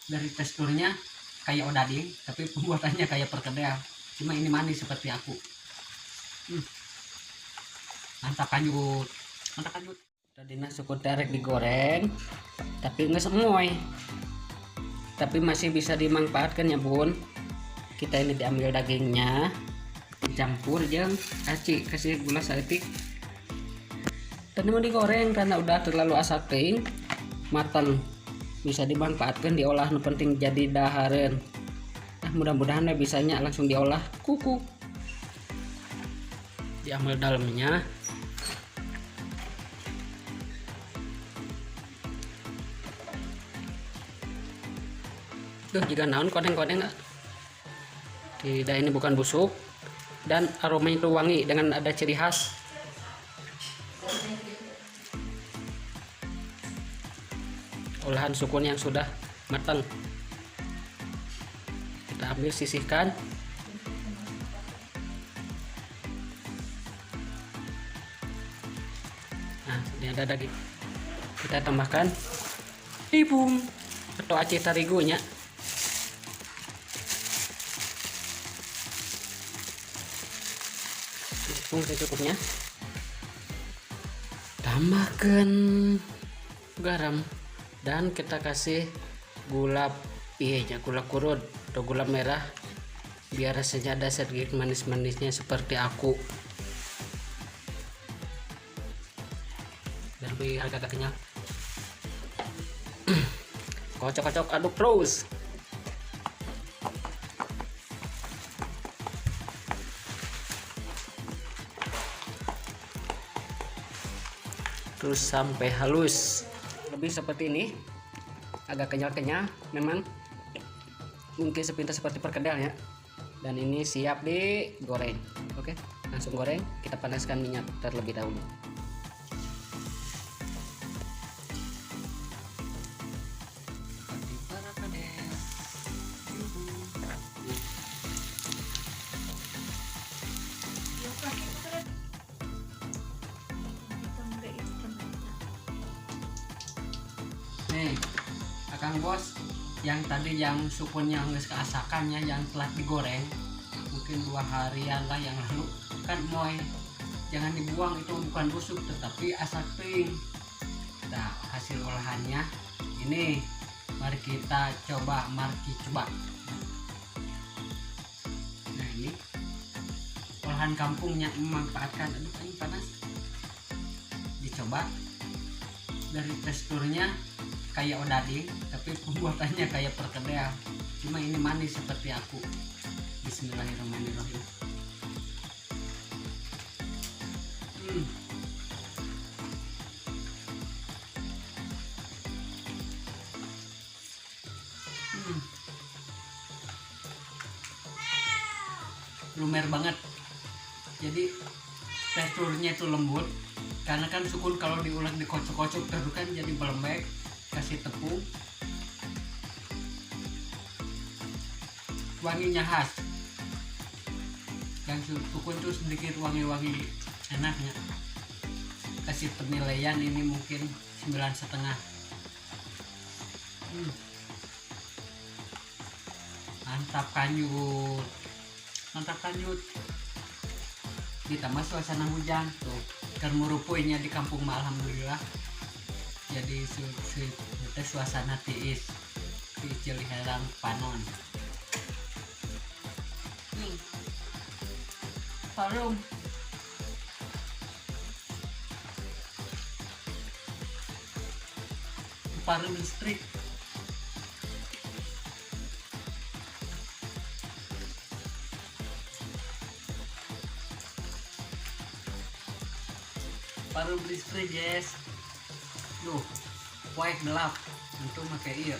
Dari teksturnya kayak odading, tapi pembuatannya kayak perkedel. Cuma ini manis seperti aku. Mantap kanjut, mantap kanjut. Tadi suku terek digoreng, tapi nggak semuai. Tapi masih bisa dimanfaatkan ya bun. Kita ini diambil dagingnya, dicampur jeng aci, kasih gula saeutik. Tadi mau digoreng karena udah terlalu asaking, matang. Bisa dimanfaatkan diolah, nu penting jadi dahareun. Nah, mudah-mudahan bisanya langsung diolah kuku. Diambil dalamnya. Tuh jika naon koneng-koneng tidak, ini bukan busuk dan aromanya itu wangi dengan ada ciri khas. Olahan sukun yang sudah matang kita ambil, sisihkan. Nah, ini ada daging, kita tambahkan tepung atau aci tarigunya. Tepung secukupnya, tambahkan garam dan kita kasih gula gula kurut atau gula merah biar rasanya ada sedikit manis-manisnya seperti aku, dan lebih agak kenyal. Kocok-kocok, aduk terus. Terus sampai halus, lebih seperti ini, agak kenyal-kenyal memang, mungkin sepintas seperti perkedel ya. Dan ini siap digoreng. Oke, langsung goreng. Kita panaskan minyak terlebih dahulu. Nih, Akang Bos, yang tadi yang sukunnya nggak keasakannya yang telah digoreng mungkin 2 harian lah yang lalu kan moy, jangan dibuang, itu bukan busuk tetapi asaking. Nah, hasil olahannya ini, mari kita coba, nah ini olahan kampungnya memanfaatkan, aduh ini panas, dicoba. Dari teksturnya kayak odading, tapi pembuatannya kayak perkedel. Cuma ini manis seperti aku. Bismillahirrahmanirrahim. Lumer banget. Jadi teksturnya itu lembut. Karena kan sukun kalau diulek dikocok-kocok terus kan jadi belembek. Kasih tepung, wanginya khas, yang sukun tuh sedikit wangi-wangi enaknya. Kasih penilaian ini mungkin 9,5. Mantap kanjut, mantap kanjut. Ditambah suasana hujan tuh, kermurupuinya di kampung mah alhamdulillah. Jadi suasana tiis di Ciliherang Panon. Parum listrik. Parum listrik guys. Duh, white gelap untuk pakai iya.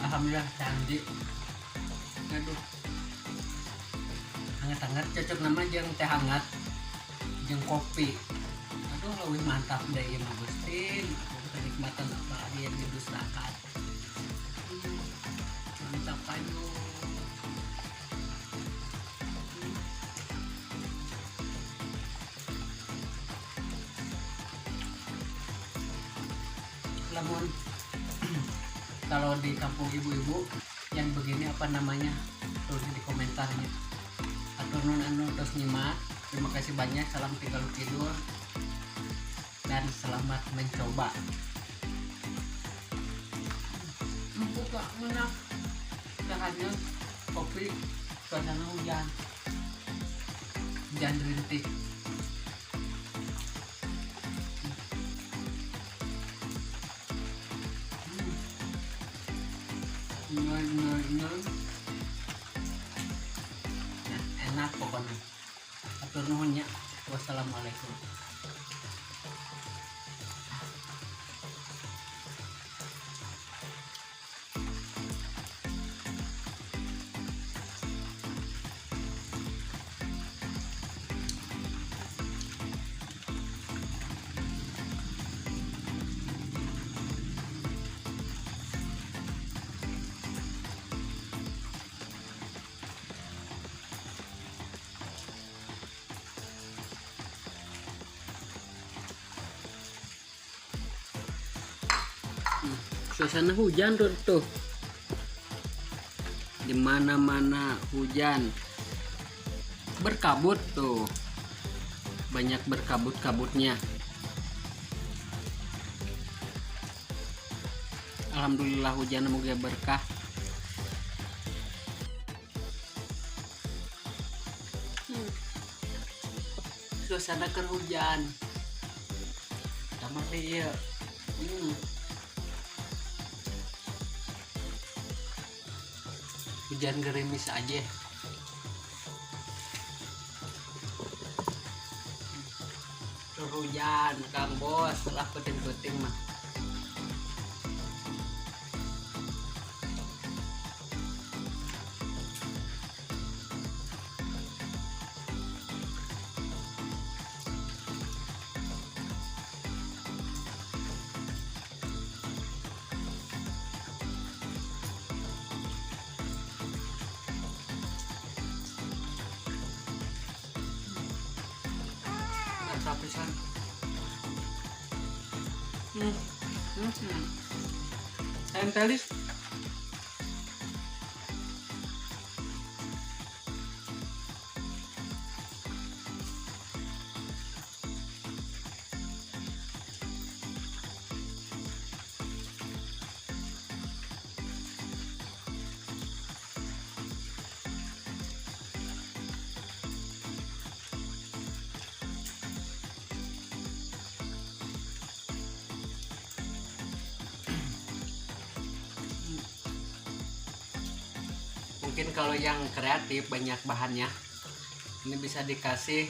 Alhamdulillah canggih. Aduh, hangat-hangat cocok nama jeung teh hangat jeung kopi. Aduh, lebih mantap deh ya mah Gusti. Kenikmatan apa yang didustakan. Mantap aja. namun kalau di kampung ibu-ibu yang begini apa namanya, tulis di komentarnya. Atau nun anu terus nyimak. Terima kasih banyak, salam tinggal tidur dan selamat mencoba. Empuk gak enak, hanya kopi, suasana hujan rintik. Enak pokoknya. Atur nuhunnya. Wassalamualaikum. Suasana hujan tuh, di mana-mana hujan, berkabut tuh, banyak berkabut-kabutnya. Alhamdulillah hujan semoga berkah. Suasana kerhujan, kamar dia. Hujan gerimis aja. Hujan Kang Bos, setelah penting-penting mah. Pisan. Entelis. Mungkin kalau yang kreatif banyak bahannya, ini bisa dikasih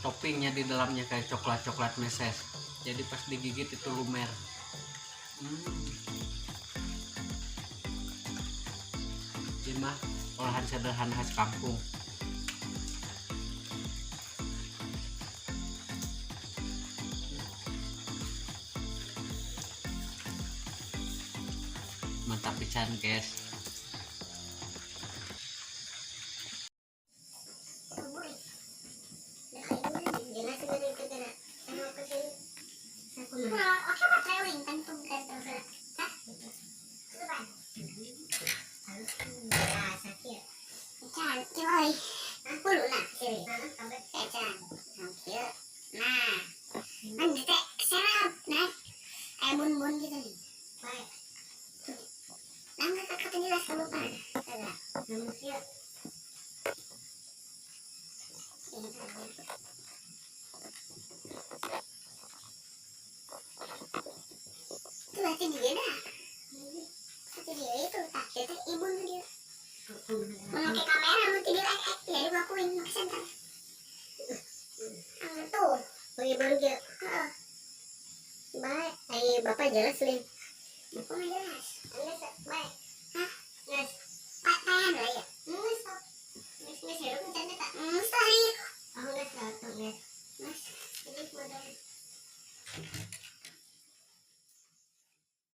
toppingnya di dalamnya kayak coklat meses, jadi pas digigit itu lumer. Ini mah olahan sederhana khas kampung. Mantap pisan guys. Bun-bun gitu nih. Baik. Nangka kakak jelas kalau kan. Ada. Manusia. Itu berarti dia dah. Berarti dia itu tak kita ibu dia. Memakai kamera mau tidur ya ibu akuin pakai senter. Tuh, bagi dia. Baik, bapak jelas nih.